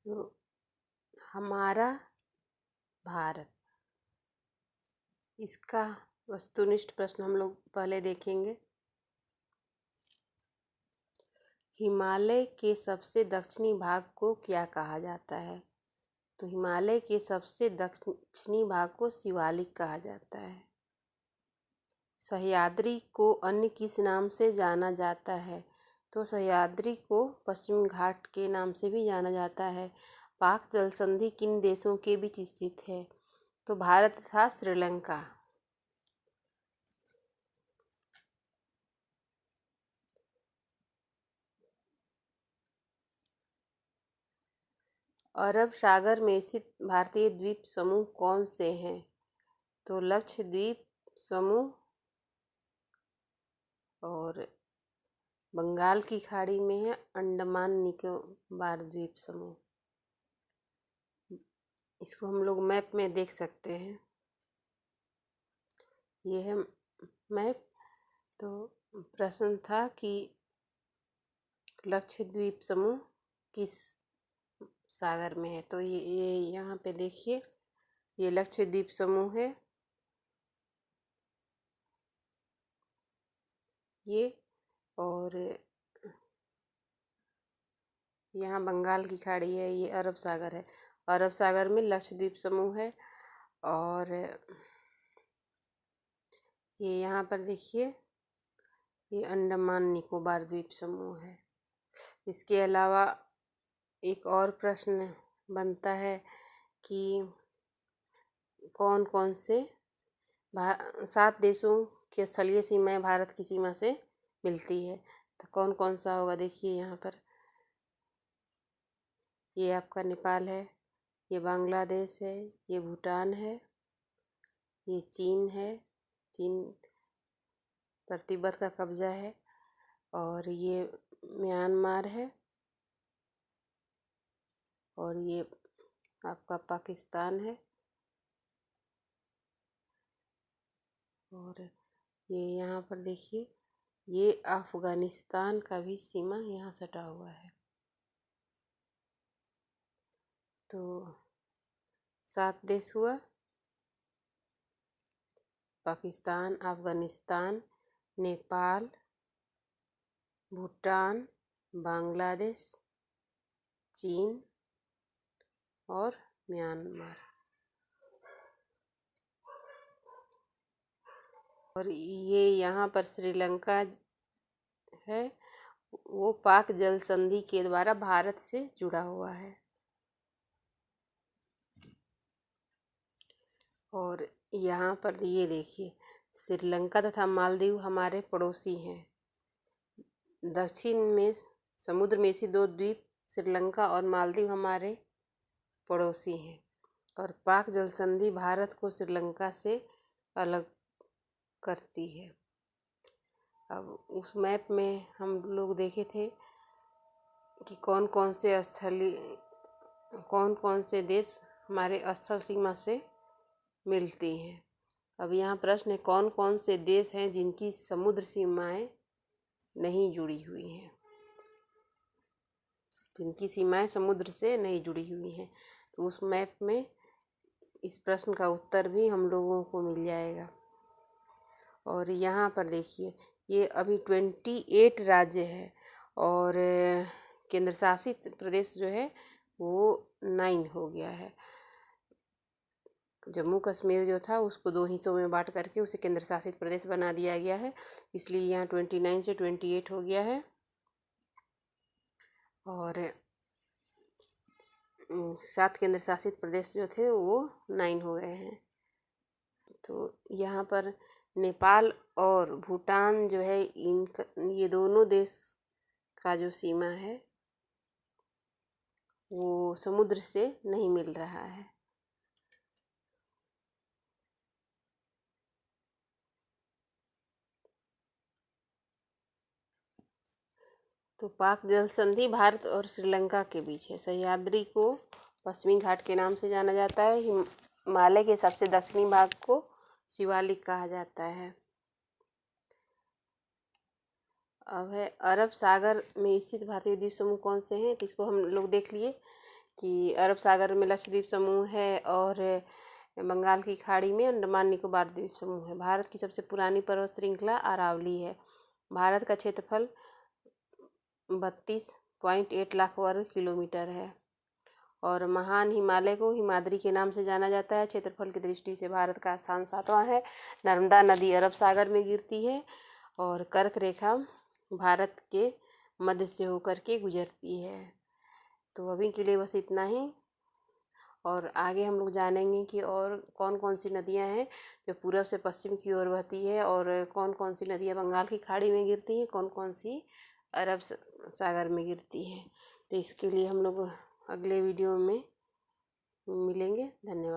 तो हमारा भारत, इसका वस्तुनिष्ठ प्रश्न हम लोग पहले देखेंगे। हिमालय के सबसे दक्षिणी भाग को क्या कहा जाता है? तो हिमालय के सबसे दक्षिणी भाग को शिवालिक कहा जाता है। सह्याद्री को अन्य किस नाम से जाना जाता है? तो सह्याद्री को पश्चिम घाट के नाम से भी जाना जाता है। पाक जल संधि किन देशों के बीच स्थित है? तो भारत तथा श्रीलंका। अरब सागर में स्थित भारतीय द्वीप समूह कौन से हैं? तो लक्षद्वीप समूह और बंगाल की खाड़ी में है अंडमान निकोबार द्वीप समूह। इसको हम लोग मैप में देख सकते हैं। ये है मैप। तो प्रश्न था कि लक्षद्वीप समूह किस सागर में है? तो ये यहाँ पे देखिए, ये लक्षद्वीप समूह है। ये और यहाँ बंगाल की खाड़ी है, ये अरब सागर है। अरब सागर में लक्षद्वीप समूह है। और ये यहाँ पर देखिए, ये अंडमान निकोबार द्वीप समूह है। इसके अलावा एक और प्रश्न बनता है कि कौन कौन से 7 देशों की स्थलीय सीमाएं भारत की सीमा से मिलती है? तो कौन कौन सा होगा? देखिए यहाँ पर, ये आपका नेपाल है, ये बांग्लादेश है, ये भूटान है, ये चीन है, चीन पर तिब्बत का कब्जा है, और ये म्यांमार है, और ये आपका पाकिस्तान है, और ये यहाँ पर देखिए, ये अफगानिस्तान का भी सीमा यहाँ सटा हुआ है। तो 7 देश हुआ: पाकिस्तान, अफगानिस्तान, नेपाल, भूटान, बांग्लादेश, चीन और म्यांमार। और ये यहाँ पर श्रीलंका है, वो पाक जल संधि के द्वारा भारत से जुड़ा हुआ है। और यहाँ पर ये देखिए, श्रीलंका तथा मालदीव हमारे पड़ोसी हैं। दक्षिण में समुद्र में से 2 द्वीप श्रीलंका और मालदीव हमारे पड़ोसी हैं। और पाक जल संधि भारत को श्रीलंका से अलग करती है। अब उस मैप में हम लोग देखे थे कि कौन कौन से देश हमारे स्थल सीमा से मिलती हैं। अब यहाँ प्रश्न है, कौन कौन से देश हैं जिनकी समुद्र सीमाएं नहीं जुड़ी हुई हैं? जिनकी सीमाएं समुद्र से नहीं जुड़ी हुई हैं। तो उस मैप में इस प्रश्न का उत्तर भी हम लोगों को मिल जाएगा। और यहाँ पर देखिए, ये अभी 28 राज्य है, और केंद्र शासित प्रदेश जो है वो 9 हो गया है। जम्मू कश्मीर जो था उसको 2 हिस्सों में बांट करके उसे केंद्र शासित प्रदेश बना दिया गया है, इसलिए यहाँ 29 से 28 हो गया है। और 7 केंद्र शासित प्रदेश जो थे वो 9 हो गए हैं। तो यहाँ पर नेपाल और भूटान जो है, ये दोनों देश का जो सीमा है वो समुद्र से नहीं मिल रहा है। तो पाक जल संधि भारत और श्रीलंका के बीच है। सह्याद्री को पश्चिमी घाट के नाम से जाना जाता है। हिमालय के सबसे दक्षिणी भाग को शिवालिक कहा जाता है। अब है, अरब सागर में स्थित भारतीय द्वीप समूह कौन से हैं? तो इसको हम लोग देख लिए कि अरब सागर में लक्षद्वीप समूह है और बंगाल की खाड़ी में अंडमान निकोबार द्वीप समूह है। भारत की सबसे पुरानी पर्वत श्रृंखला अरावली है। भारत का क्षेत्रफल 32.8 लाख वर्ग किलोमीटर है और महान हिमालय को हिमाद्री के नाम से जाना जाता है। क्षेत्रफल की दृष्टि से भारत का स्थान 7वां है। नर्मदा नदी अरब सागर में गिरती है और कर्क रेखा भारत के मध्य से होकर के गुजरती है। तो अभी के लिए बस इतना ही, और आगे हम लोग जानेंगे कि और कौन कौन सी नदियां हैं जो पूर्व से पश्चिम की ओर बहती है, और कौन कौन सी नदियां बंगाल की खाड़ी में गिरती हैं, कौन कौन सी अरब सागर में गिरती हैं। तो इसके लिए हम लोग अगले वीडियो में मिलेंगे। धन्यवाद।